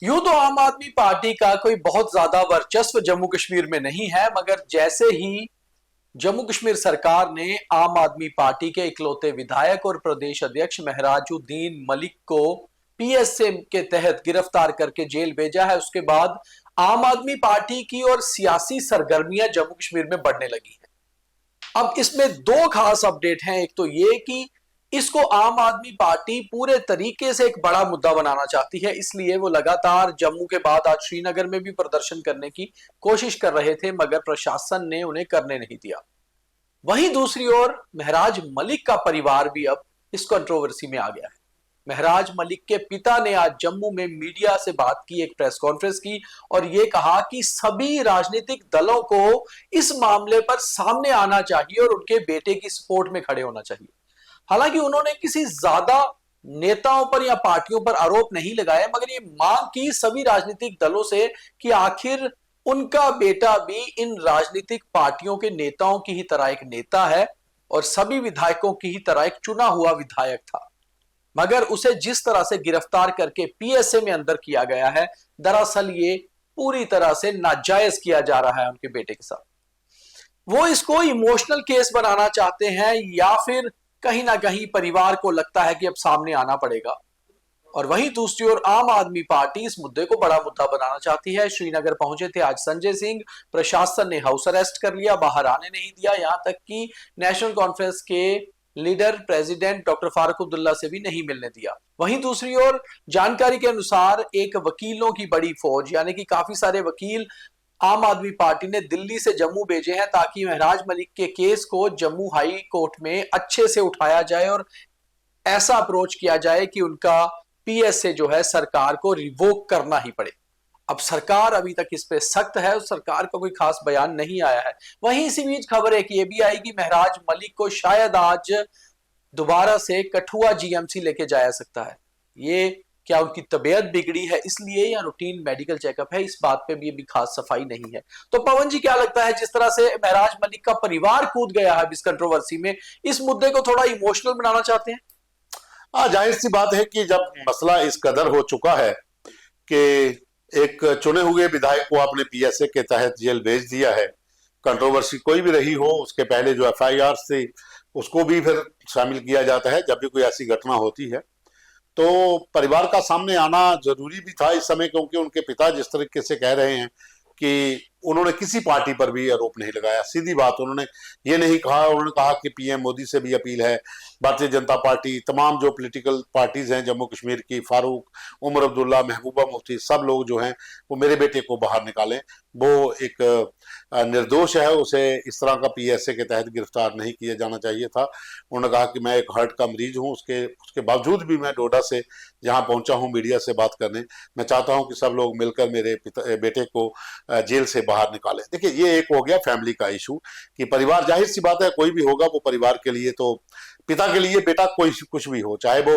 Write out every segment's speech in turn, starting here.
यूं तो आम आदमी पार्टी का कोई बहुत ज्यादा वर्चस्व जम्मू कश्मीर में नहीं है, मगर जैसे ही जम्मू कश्मीर सरकार ने आम आदमी पार्टी के इकलौते विधायक और प्रदेश अध्यक्ष महराजुद्दीन मलिक को पीएसए के तहत गिरफ्तार करके जेल भेजा है, उसके बाद आम आदमी पार्टी की और सियासी सरगर्मियां जम्मू कश्मीर में बढ़ने लगी हैं। अब इसमें दो खास अपडेट हैं। एक तो ये कि इसको आम आदमी पार्टी पूरे तरीके से एक बड़ा मुद्दा बनाना चाहती है, इसलिए वो लगातार जम्मू के बाद आज श्रीनगर में भी प्रदर्शन करने की कोशिश कर रहे थे, मगर प्रशासन ने उन्हें करने नहीं दिया। वहीं दूसरी ओर महराज मलिक का परिवार भी अब इस कंट्रोवर्सी में आ गया है। महराज मलिक के पिता ने आज जम्मू में मीडिया से बात की, एक प्रेस कॉन्फ्रेंस की, और यह कहा कि सभी राजनीतिक दलों को इस मामले पर सामने आना चाहिए और उनके बेटे की सपोर्ट में खड़े होना चाहिए। हालांकि उन्होंने किसी ज्यादा नेताओं पर या पार्टियों पर आरोप नहीं लगाए, मगर ये मांग की सभी राजनीतिक दलों से कि आखिर उनका बेटा भी इन राजनीतिक पार्टियों के नेताओं की ही तरह एक नेता है और सभी विधायकों की ही तरह एक चुना हुआ विधायक था, मगर उसे जिस तरह से गिरफ्तार करके पीएसए में अंदर किया गया है, दरअसल ये पूरी तरह से नाजायज किया जा रहा है उनके बेटे के साथ। वो इसको इमोशनल केस बनाना चाहते हैं या फिर कहीं ना कहीं परिवार को लगता है कि अब सामने आना पड़ेगा। और वहीं दूसरी ओर आम आदमी पार्टी इस मुद्दे को बड़ा मुद्दा बनाना चाहती है। श्रीनगर पहुंचे थे आज संजय सिंह, प्रशासन ने हाउस अरेस्ट कर लिया, बाहर आने नहीं दिया, यहां तक कि नेशनल कॉन्फ्रेंस के leader president doctor Farooq Abdullah से भी नहीं मिलने दिया। वहीं दूसरी ओर जानकारी के अनुसार एक वकीलों की बड़ी फौज, यानी कि काफी सारे वकील आम आदमी पार्टी ने दिल्ली से जम्मू भेजे हैं ताकि महराज मलिक के केस को जम्मू हाई कोर्ट में अच्छे से उठाया जाए और ऐसा अप्रोच किया जाए कि उनका पीएसए जो है सरकार को रिवोक करना ही पड़े। अब सरकार अभी तक इस पे सख्त है, सरकार का कोई खास बयान नहीं आया है। वहीं इसी बीच खबर एक ये भी आई कि महराज मलिक को शायद आज दोबारा से कठुआ जीएमसी लेके जाया सकता है। ये क्या उनकी तबीयत बिगड़ी है इसलिए या रूटीन मेडिकल चेकअप है, इस बात पे भी खास सफाई नहीं है। तो पवन जी, क्या लगता है जिस तरह से महराज मलिक का परिवार कूद गया है इस कंट्रोवर्सी में, इस मुद्दे को थोड़ा इमोशनल बनाना चाहते हैं? हाँ, जाहिर सी बात है कि जब मसला इस कदर हो चुका है कि एक चुने हुए विधायक को आपने पीएसए के तहत जेल भेज दिया है, कंट्रोवर्सी कोई भी रही हो, उसके पहले जो एफआईआर थी उसको भी फिर शामिल किया जाता है जब भी कोई ऐसी घटना होती है। तो परिवार का सामने आना जरूरी भी था इस समय, क्योंकि उनके पिता जिस तरीके से कह रहे हैं कि उन्होंने किसी पार्टी पर भी आरोप नहीं लगाया, सीधी बात, उन्होंने ये नहीं कहा। उन्होंने कहा कि पीएम मोदी से भी अपील है, भारतीय जनता पार्टी, तमाम जो पॉलिटिकल पार्टीज हैं जम्मू कश्मीर की, फारूक, उमर अब्दुल्ला, महबूबा मुफ्ती, सब लोग जो हैं वो मेरे बेटे को बाहर निकालें। वो एक निर्दोष है, उसे इस तरह का पीएसए के तहत गिरफ्तार नहीं किया जाना चाहिए था। उन्होंने कहा कि मैं एक हार्ट का मरीज हूँ, उसके बावजूद भी मैं डोडा से जहाँ पहुंचा हूँ मीडिया से बात करने, मैं चाहता हूँ कि सब लोग मिलकर मेरे बेटे को जेल से बाहर निकालें। देखिए, ये एक हो गया फैमिली का इशू कि परिवार, जाहिर सी बात है कोई भी होगा वो परिवार के लिए, तो पिता के लिए बेटा कोई कुछ भी हो, चाहे वो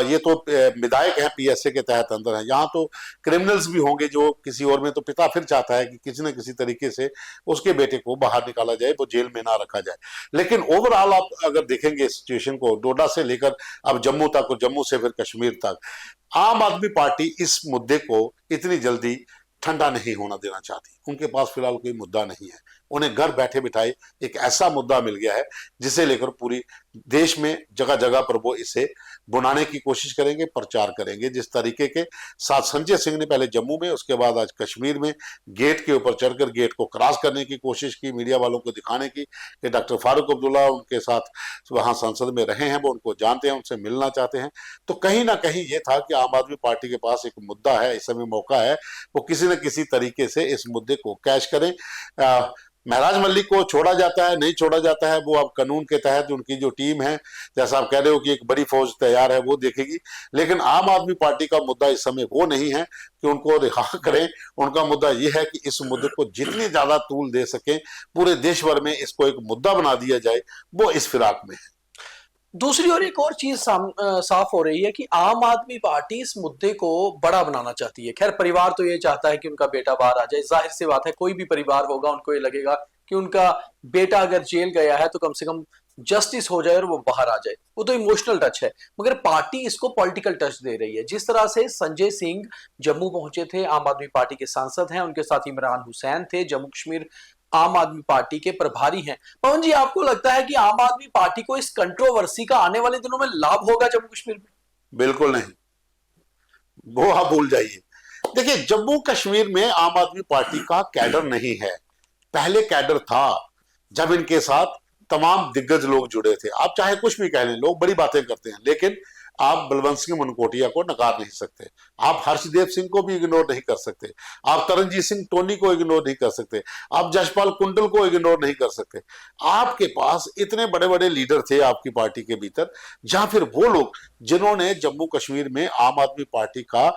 ये तो विधायक है पीएसए के तहत अंदर है, यहाँ तो क्रिमिनल्स भी होंगे जो किसी और में, तो पिता फिर चाहता है कि किसी न किसी तरीके से उसके बेटे को बाहर निकाला जाए, वो जेल में ना रखा जाए। लेकिन ओवरऑल आप अगर देखेंगे सिचुएशन को, डोडा से लेकर अब जम्मू तक और जम्मू से फिर कश्मीर तक, आम आदमी पार्टी इस मुद्दे को इतनी जल्दी ठंडा नहीं होना देना चाहती। उनके पास फिलहाल कोई मुद्दा नहीं है, उन्हें घर बैठे बिठाए एक ऐसा मुद्दा मिल गया है जिसे लेकर पूरी देश में जगह जगह पर वो इसे बुनाने की कोशिश करेंगे, प्रचार करेंगे। जिस तरीके के साथ संजय सिंह ने पहले जम्मू में, उसके बाद आज कश्मीर में गेट के ऊपर चढ़कर गेट को क्रॉस करने की कोशिश की, मीडिया वालों को दिखाने की कि डॉक्टर फारूक अब्दुल्ला उनके साथ वहां संसद में रहे हैं, वो उनको जानते हैं, उनसे मिलना चाहते हैं। तो कहीं ना कहीं ये था कि आम आदमी पार्टी के पास एक मुद्दा है, इस समय मौका है वो किसी न किसी तरीके से इस मुद्दे को कैश करें। महराज मलिक को छोड़ा जाता है, नहीं छोड़ा जाता है, वो अब कानून के तहत उनकी जो टीम है, जैसा आप कह रहे हो कि एक बड़ी फौज तैयार है, वो देखेगी। लेकिन आम आदमी पार्टी का मुद्दा इस समय वो नहीं है कि उनको रिहा करें। उनका मुद्दा ये है कि इस मुद्दे को जितनी ज्यादा तूल दे सकें, पूरे देश भर में इसको एक मुद्दा बना दिया जाए, वो इस फिराक में है। दूसरी ओर एक और चीज साफ हो रही है कि आम आदमी पार्टी इस मुद्दे को बड़ा बनाना चाहती है। खैर, परिवार तो ये चाहता है कि उनका बेटा बाहर आ जाए, जाहिर सी बात है, कोई भी परिवार होगा उनको ये लगेगा कि उनका बेटा अगर जेल गया है तो कम से कम जस्टिस हो जाए और वो बाहर आ जाए, वो तो इमोशनल टच है। मगर पार्टी इसको पॉलिटिकल टच दे रही है। जिस तरह से संजय सिंह जम्मू पहुंचे थे, आम आदमी पार्टी के सांसद हैं, उनके साथ इमरान हुसैन थे, जम्मू कश्मीर आम आदमी पार्टी के प्रभारी हैं। पवन जी, आपको लगता है कि आम आदमी पार्टी को इस कंट्रोवर्सी का आने वाले दिनों में लाभ होगा जम्मू कश्मीर में? बिल्कुल नहीं, वो आप भूल जाइए। देखिए, जम्मू कश्मीर में आम आदमी पार्टी का कैडर नहीं है। पहले कैडर था जब इनके साथ तमाम दिग्गज लोग जुड़े थे। आप चाहे कुछ भी कह लें, लोग बड़ी बातें करते हैं, लेकिन आप बलवंत सिंह मनकोटिया को नकार नहीं सकते, आप हर्षदेव सिंह को भी इग्नोर नहीं कर सकते, आप तरनजीत सिंह टोनी को इग्नोर नहीं कर सकते, आप जशपाल कुंडल को इग्नोर नहीं कर सकते। आपके पास इतने बड़े बड़े लीडर थे आपकी पार्टी के भीतर, जहां फिर वो लोग जिन्होंने जम्मू कश्मीर में आम आदमी पार्टी का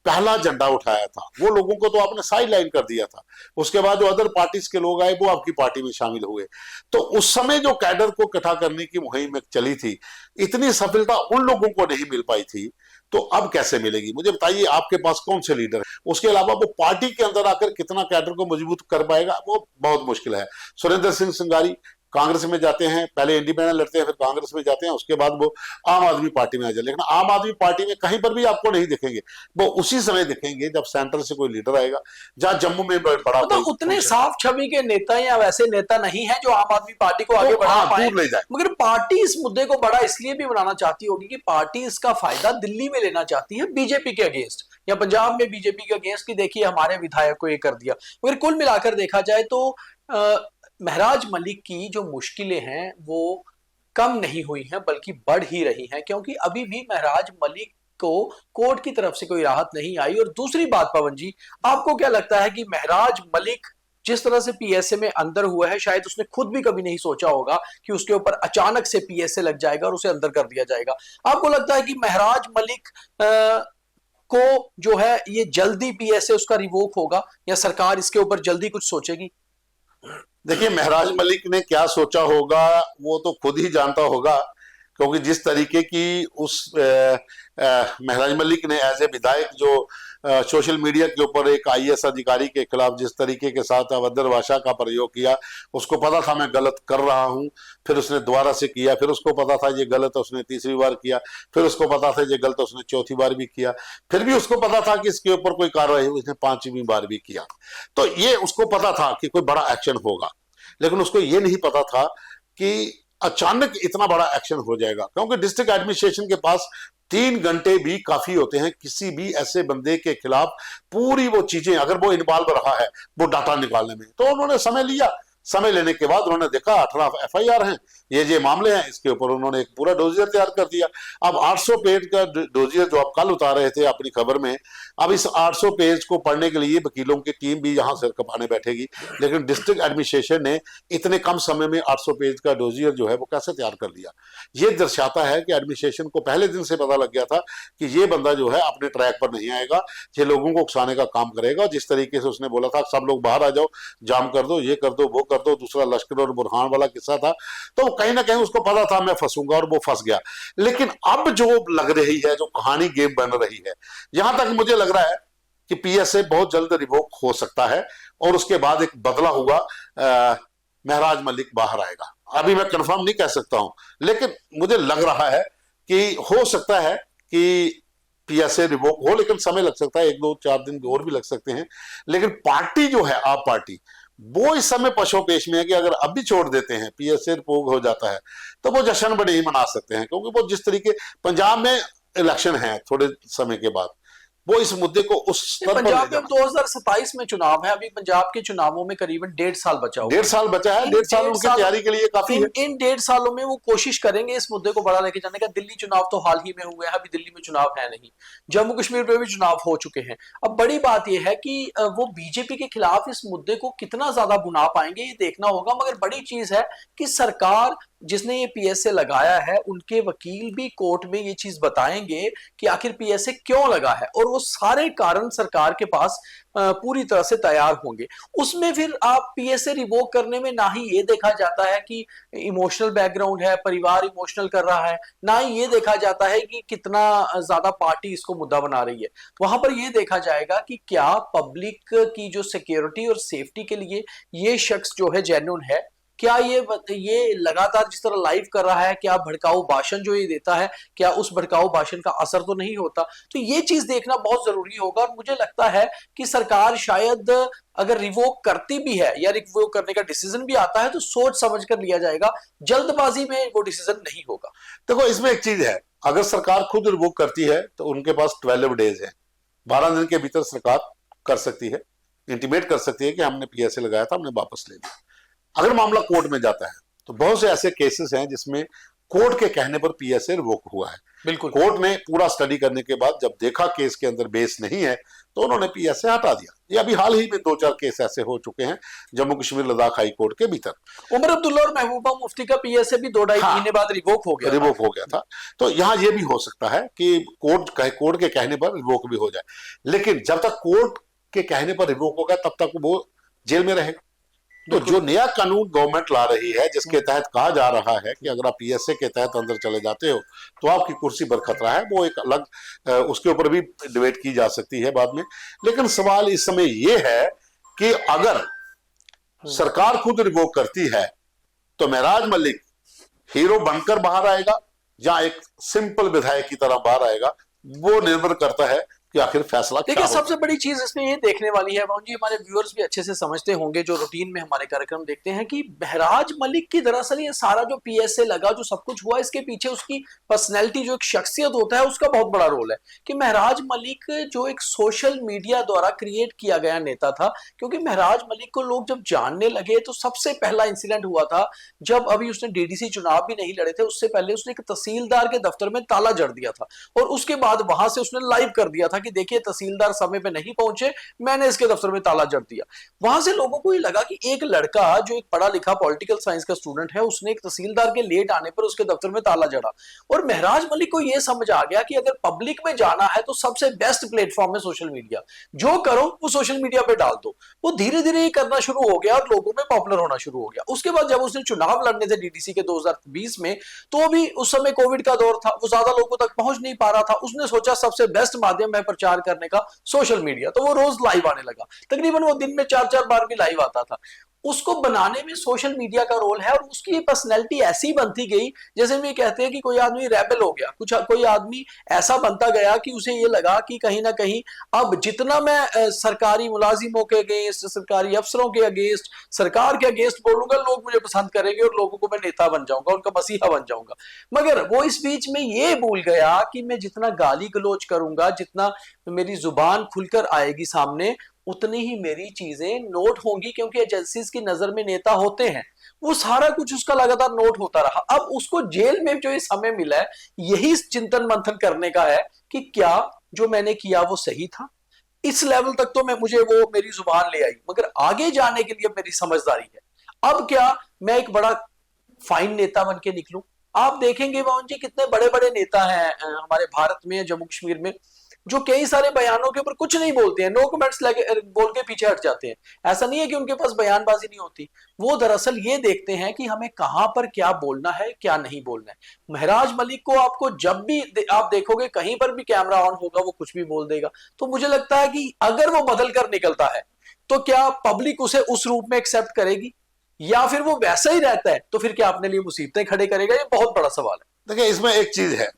पहला झंडा उठाया था, वो लोगों को तो आपने साइड लाइन कर दिया था। उसके बाद जो अदर पार्टीज के लोग आए वो आपकी पार्टी में शामिल हुए। तो उस समय जो कैडर को इकट्ठा करने की मुहिम चली थी, इतनी सफलता उन लोगों को नहीं मिल पाई थी, तो अब कैसे मिलेगी? मुझे बताइए, आपके पास कौन से लीडर है? उसके अलावा वो पार्टी के अंदर आकर कितना कैडर को मजबूत कर पाएगा, वो बहुत मुश्किल है। सुरेंद्र सिंह संगारी कांग्रेस में जाते हैं, पहले इंडिपेंडेंट लड़ते हैं, फिर कांग्रेस में जाते हैं, उसके बाद वो आम आदमी पार्टी में आ जाते हैं। लेकिन आम आदमी पार्टी में कहीं पर भी आपको नहीं दिखेंगे, वो उसी समय दिखेंगे जब सेंटर से कोई लीडर आएगा, जहां जम्मू में बड़ा मतलब उतने साफ छवि के नेता या वैसे नेता नहीं है जो आम आदमी पार्टी को आगे बढ़ा पाए। दूर ले जाए। मगर पार्टी इस मुद्दे को बड़ा इसलिए भी बनाना चाहती होगी कि पार्टी इसका फायदा दिल्ली में लेना चाहती है बीजेपी के अगेंस्ट, या पंजाब में बीजेपी के अगेंस्ट की देखिए हमारे विधायक को ये कर दिया। मगर कुल मिलाकर देखा जाए तो महराज मलिक की जो मुश्किलें हैं वो कम नहीं हुई हैं, बल्कि बढ़ ही रही हैं, क्योंकि अभी भी महराज मलिक को कोर्ट की तरफ से कोई राहत नहीं आई। और दूसरी बात पवन जी, आपको क्या लगता है कि महराज मलिक जिस तरह से पीएसए में अंदर हुआ है, शायद उसने खुद भी कभी नहीं सोचा होगा कि उसके ऊपर अचानक से पीएसए लग जाएगा और उसे अंदर कर दिया जाएगा। आपको लगता है कि महराज मलिक को जो है ये जल्दी पीएसए उसका रिवोक होगा, या सरकार इसके ऊपर जल्दी कुछ सोचेगी? देखिए, महराज मलिक ने क्या सोचा होगा वो तो खुद ही जानता होगा, क्योंकि जिस तरीके की उस महराज मलिक ने एज ए विधायक जो सोशल मीडिया के ऊपर एक आईएएस अधिकारी के खिलाफ जिस तरीके के साथ अभद्र भाषा का प्रयोग किया, उसको पता था मैं गलत कर रहा हूं, फिर उसने दोबारा से किया, फिर उसको पता था ये गलत, उसने तीसरी बार किया, फिर उसको पता था ये गलत, उसने चौथी बार भी किया, फिर भी उसको पता था कि इसके ऊपर कोई कार्रवाई हुई, उसने पांचवी बार भी किया। तो ये उसको पता था कि कोई बड़ा एक्शन होगा, लेकिन उसको ये नहीं पता था कि अचानक इतना बड़ा एक्शन हो जाएगा, क्योंकि डिस्ट्रिक्ट एडमिनिस्ट्रेशन के पास 3 घंटे भी काफी होते हैं किसी भी ऐसे बंदे के खिलाफ पूरी वो चीजें, अगर वो इन्वॉल्व रहा है वो डाटा निकालने में। तो उन्होंने समय लिया, समय लेने के बाद उन्होंने देखा 18 एफआईआर हैं, ये मामले हैं, इसके ऊपर उन्होंने एक पूरा डोजियर तैयार कर दिया। अब 800 पेज का डोजियर जो आप कल उतार रहे थे अपनी खबर में, अब इस 800 पेज को पढ़ने के लिए वकीलों की टीम भी यहां सिर कपाने बैठेगी, लेकिन डिस्ट्रिक्ट एडमिनिस्ट्रेशन ने इतने कम समय में 800 पेज का डोजियर जो है वो कैसे तैयार कर लिया। ये दर्शाता है कि एडमिनिस्ट्रेशन को पहले दिन से पता लग गया था कि ये बंदा जो है अपने ट्रैक पर नहीं आएगा, ये लोगों को उकसाने का काम करेगा। जिस तरीके से उसने बोला था सब लोग बाहर आ जाओ, जाम कर दो, ये कर दो, वो कर दो, दूसरा लश्कर और बुरहान वाला किस्सा था, तो कहीं ना कहीं उसको पता था मैं फंसूंगा, और वो फंस गया। लेकिन अब जो लग रही है, जो कहानी गेम बन रही है, यहां तक मुझे लग रहा है कि पीएसए बहुत जल्द रिवोक हो सकता है और उसके बाद एक बदला हुआ महराज मलिक बाहर आएगा। अभी मैं कंफर्म नहीं कह सकता हूं, लेकिन मुझे लग रहा है कि हो सकता है कि पीएसए रिवोक हो, लेकिन समय लग सकता है, 1-2-4 दिन और भी लग सकते हैं। लेकिन पार्टी जो है, आप पार्टी, वो इस समय पशोपेश में है कि अगर अभी छोड़ देते हैं, पीएसए रिवोक हो जाता है, तो वो जश्न भी नहीं मना सकते हैं, क्योंकि वो जिस तरीके पंजाब में इलेक्शन है थोड़े समय के बाद, वो इस मुद्दे को उस स्तर पर पंजाब में 2027 में चुनाव है, अभी पंजाब के चुनावों में करीबन 1.5 साल बचा हुआ है। 1.5 साल बचा है, 1.5 साल उनकी तैयारी के लिए काफी है। इन 1.5 सालों में वो कोशिश करेंगे इस मुद्दे को बड़ा लेके जाने का। दिल्ली चुनाव तो हाल ही में हुए हैं, अभी दिल्ली में चुनाव है नहीं, जम्मू कश्मीर में भी चुनाव हो चुके हैं। अब बड़ी बात यह है कि वो बीजेपी के खिलाफ इस मुद्दे को कितना ज्यादा भुना पाएंगे, ये देखना होगा। मगर बड़ी चीज है कि सरकार जिसने ये पीएसए लगाया है, उनके वकील भी कोर्ट में ये चीज बताएंगे कि आखिर पीएसए क्यों लगा है, और वो सारे कारण सरकार के पास पूरी तरह से तैयार होंगे। उसमें फिर आप पीएसए रिवोक करने में ना ही ये देखा जाता है कि इमोशनल बैकग्राउंड है, परिवार इमोशनल कर रहा है, ना ही ये देखा जाता है कि कितना ज्यादा पार्टी इसको मुद्दा बना रही है। वहां पर यह देखा जाएगा कि क्या पब्लिक की जो सिक्योरिटी और सेफ्टी के लिए ये शख्स जो है जेन्युइन है, क्या ये लगातार जिस तरह लाइव कर रहा है, क्या भड़काऊ भाषण जो ये देता है, क्या उस भड़काऊ भाषण का असर तो नहीं होता? तो ये चीज देखना बहुत जरूरी होगा। और मुझे लगता है कि सरकार शायद अगर रिवोक करती भी है या रिवोक करने का डिसीजन भी आता है तो सोच समझ कर लिया जाएगा, जल्दबाजी में वो डिसीजन नहीं होगा। देखो, इसमें एक चीज है, अगर सरकार खुद रिवोक करती है तो उनके पास 12 डेज है, 12 दिन के भीतर सरकार कर सकती है, इंटीमेट कर सकती है कि हमने पीएसए लगाया था, हमने वापस ले लिया। अगर मामला कोर्ट में जाता है तो बहुत से ऐसे केसेस हैं जिसमें कोर्ट के कहने पर पीएसए रिवोक हुआ है। बिल्कुल, कोर्ट ने पूरा स्टडी करने के बाद जब देखा केस के अंदर बेस नहीं है तो उन्होंने पीएसए हटा दिया। ये अभी हाल ही में 2-4 केस ऐसे हो चुके हैं जम्मू कश्मीर लद्दाख हाई कोर्ट के भीतर। उमर अब्दुल्ला और महबूबा मुफ्ती का पीएसए भी 2-2.5 महीने बाद रिवोक हो गया था। तो यहाँ ये भी हो सकता है कि कोर्ट के कहने पर रिवोक भी हो जाए, लेकिन जब तक कोर्ट के कहने पर रिवोक होगा तब तक वो जेल में रहेगा। तो जो नया कानून गवर्नमेंट ला रही है जिसके तहत कहा जा रहा है कि अगर आप पीएसए के तहत अंदर चले जाते हो तो आपकी कुर्सी पर खतरा है, वो एक अलग उसके ऊपर भी डिबेट की जा सकती है बाद में। लेकिन सवाल इस समय ये है कि अगर सरकार खुद रिवोक करती है तो महराज मलिक हीरो बनकर बाहर आएगा या एक सिंपल विधायक की तरह बाहर आएगा, वो निर्भर करता है कि आखिर फैसला क्या देखिए, होगा। सबसे बड़ी चीज इसमें ये देखने वाली है जी, हमारे व्यूअर्स भी अच्छे से समझते होंगे जो रूटीन में हमारे कार्यक्रम देखते हैं, कि महराज मलिक की दरअसल ये सारा जो पीएसए लगा, जो सब कुछ हुआ, इसके पीछे उसकी पर्सनैलिटी, जो एक शख्सियत होता है, उसका बहुत बड़ा रोल है। कि महराज मलिक जो एक सोशल मीडिया द्वारा क्रिएट किया गया नेता था, क्योंकि महराज मलिक को लोग जब जानने लगे तो सबसे पहला इंसिडेंट हुआ था जब अभी उसने डीडीसी चुनाव भी नहीं लड़े थे, उससे पहले उसने एक तहसीलदार के दफ्तर में ताला जड़ दिया था और उसके बाद वहां से उसने लाइव कर दिया था कि देखिए तहसीलदार समय पे नहीं पहुंचे, मैंने इसके दफ्तर में ताला जड़ दिया। वहां से लोगों को ये लगा कि एक लड़का जो एक पढ़ा लिखा पॉलिटिकल साइंस का स्टूडेंट है, उसने एक तहसीलदार के लेट आने पर उसके दफ्तर में ताला जड़ा। और महराज मलिक को यह समझ आ गया कि अगर पब्लिक में जाना है तो सबसे बेस्ट प्लेटफॉर्म है सोशल मीडिया, जो करो वो सोशल मीडिया पे डाल दो। वो धीरे धीरे ये करना शुरू हो गया और लोगों में पॉपुलर होना शुरू हो गया। उसके बाद जब उसने चुनाव लड़ने थे डीडीसी के 2020 में, तो भी उस समय कोविड का दौर था, वो ज्यादा लोगों तक पहुंच नहीं पा रहा था। उसने सोचा सबसे बेस्ट माध्यम है प्रचार करने का सोशल मीडिया, तो वो रोज लाइव आने लगा। तकरीबन वो दिन में 4-4 बार भी लाइव आता था। उसको बनाने में सोशल मीडिया का रोल है और उसकी पर्सनैलिटी ऐसी बनती गई, जैसे हम ये कहते हैं कि कोई आदमी रेबल हो गया, कोई आदमी ऐसा बनता गया कि उसे ये लगा कि कहीं ना कहीं अब जितना मैं सरकारी मुलाजिमों के अगेंस्ट, सरकारी अफसरों के अगेंस्ट, सरकार के अगेंस्ट बोलूंगा, लोग मुझे पसंद करेंगे और लोगों को मैं नेता बन जाऊंगा, उनका मसीहा बन जाऊंगा। मगर वो इस बीच में ये भूल गया कि मैं जितना गाली गलोच करूंगा, जितना मेरी जुबान खुलकर आएगी सामने, उतनी ही मेरी चीजें नोट होंगी, क्योंकि एजेंसीज की नजर में नेता होते हैं। वो सारा कुछ उसका लगातार नोट होता रहा। अब उसको जेल में जो ये समय मिला है, यही चिंतन मंथन करने का है कि क्या जो मैंने किया वो सही था। इस लेवल तक तो मुझे वो मेरी जुबान ले आई, मगर आगे जाने के लिए मेरी समझदारी है। अब क्या मैं एक बड़ा फाइन नेता बन के निकलूं? आप देखेंगे मोहन जी, कितने बड़े बड़े नेता हैं हमारे भारत में, जम्मू कश्मीर में, जो कई सारे बयानों के ऊपर कुछ नहीं बोलते हैं, नो कमेंट्स बोल के पीछे हट जाते हैं। ऐसा नहीं है कि उनके पास बयानबाजी नहीं होती, वो दरअसल ये देखते हैं कि हमें कहां पर क्या बोलना है, क्या नहीं बोलना है। महराज मलिक को आपको जब भी आप देखोगे, कहीं पर भी कैमरा ऑन होगा, वो कुछ भी बोल देगा। तो मुझे लगता है कि अगर वो बदल कर निकलता है तो क्या पब्लिक उसे उस रूप में एक्सेप्ट करेगी, या फिर वो वैसा ही रहता है तो फिर क्या अपने लिए मुसीबतें खड़े करेगा? ये बहुत बड़ा सवाल है। देखिए, इसमें एक चीज है,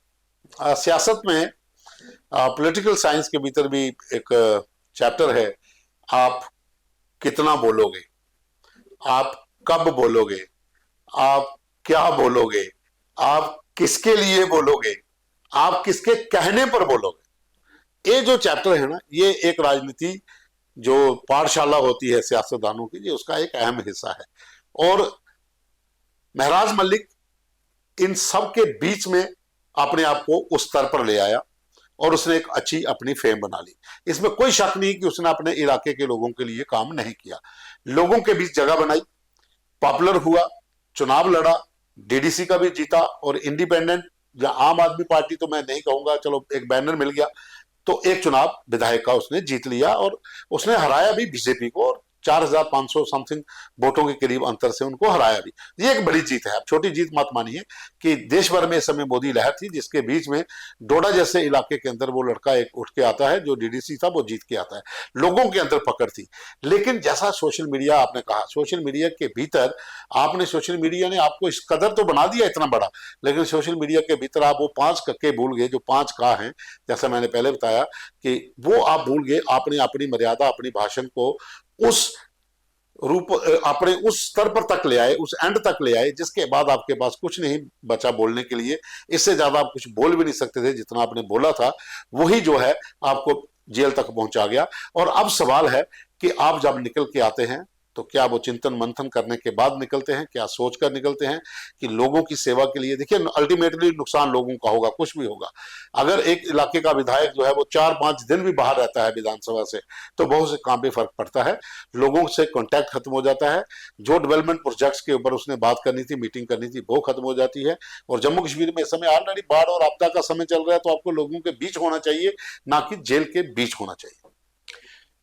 सियासत में पॉलिटिकल साइंस के भीतर भी एक चैप्टर है, आप कितना बोलोगे, आप कब बोलोगे, आप क्या बोलोगे, आप किसके लिए बोलोगे, आप किसके कहने पर बोलोगे। ये जो चैप्टर है ना, ये एक राजनीति जो पाठशाला होती है सियासतदानों की, ये उसका एक अहम हिस्सा है। और महराज मलिक इन सब के बीच में अपने आप को उस स्तर पर ले आया और उसने एक अच्छी अपनी फेम बना ली। इसमें कोई शक नहीं कि उसने अपने इलाके के लोगों के लिए काम नहीं किया, लोगों के बीच जगह बनाई, पॉपुलर हुआ, चुनाव लड़ा, डीडीसी का भी जीता, और इंडिपेंडेंट या आम आदमी पार्टी तो मैं नहीं कहूंगा, चलो एक बैनर मिल गया, तो एक चुनाव विधायक का उसने जीत लिया और उसने हराया भी बीजेपी को और 4,500 समथिंग वोटों के करीब अंतर से उनको हराया भी। ये एक बड़ी जीत है। अब छोटी जीत मत मानिए कि देश भर में इस समय मोदी लहर थी, जिसके बीच में डोडा जैसे इलाके के अंदर वो लड़का एक उठ के आता है जो डीडीसी था, वो जीत के आता है। लोगों के अंदर पकड़ थी। लेकिन जैसा सोशल मीडिया, आपने कहा सोशल मीडिया के भीतर, आपने सोशल मीडिया ने आपको इस कदर तो बना दिया इतना बड़ा, लेकिन सोशल मीडिया के भीतर आप वो 5 कक्के भूल गए जो 5 का हैं। जैसा मैंने पहले बताया कि वो आप भूल गए। आपने अपनी मर्यादा, अपनी भाषण को उस रूप, अपने उस स्तर पर तक ले आए, उस एंड तक ले आए, जिसके बाद आपके पास कुछ नहीं बचा बोलने के लिए। इससे ज्यादा आप कुछ बोल भी नहीं सकते थे। जितना आपने बोला था वही जो है आपको जेल तक पहुंचा गया। और अब सवाल है कि आप जब निकल के आते हैं तो क्या वो चिंतन मंथन करने के बाद निकलते हैं, क्या सोचकर निकलते हैं कि लोगों की सेवा के लिए। देखिए, अल्टीमेटली नुकसान लोगों का होगा, कुछ भी होगा। अगर एक इलाके का विधायक जो है वो 4-5 दिन भी बाहर रहता है विधानसभा से, तो बहुत से काम पे फर्क पड़ता है, लोगों से कॉन्टैक्ट खत्म हो जाता है। जो डेवलपमेंट प्रोजेक्ट्स के ऊपर उसने बात करनी थी, मीटिंग करनी थी, वो खत्म हो जाती है। और जम्मू कश्मीर में इस समय ऑलरेडी बाढ़ और आपदा का समय चल रहा है, तो आपको लोगों के बीच होना चाहिए, ना कि जेल के बीच होना चाहिए।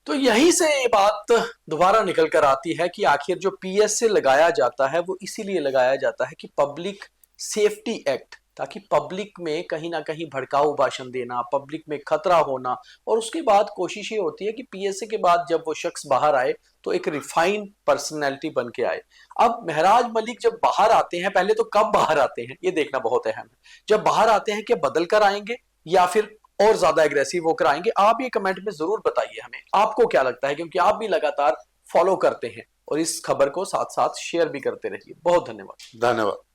तो यहीं से ये बात दोबारा निकल कर आती है कि आखिर जो पीएसए लगाया जाता है वो इसीलिए लगाया जाता है कि पब्लिक सेफ्टी एक्ट, ताकि पब्लिक में कहीं ना कहीं भड़काऊ भाषण देना, पब्लिक में खतरा होना, और उसके बाद कोशिश ये होती है कि पीएसए के बाद जब वो शख्स बाहर आए तो एक रिफाइंड पर्सनैलिटी बन के आए। अब महराज मलिक जब बाहर आते हैं, पहले तो कब बाहर आते हैं ये देखना बहुत अहम है। जब बाहर आते हैं क्या बदल कर आएंगे या फिर और ज्यादा एग्रेसिव होकर आएंगे? आप ये कमेंट में जरूर बताइए हमें, आपको क्या लगता है, क्योंकि आप भी लगातार फॉलो करते हैं और इस खबर को साथ साथ शेयर भी करते रहिए। बहुत धन्यवाद। धन्यवाद।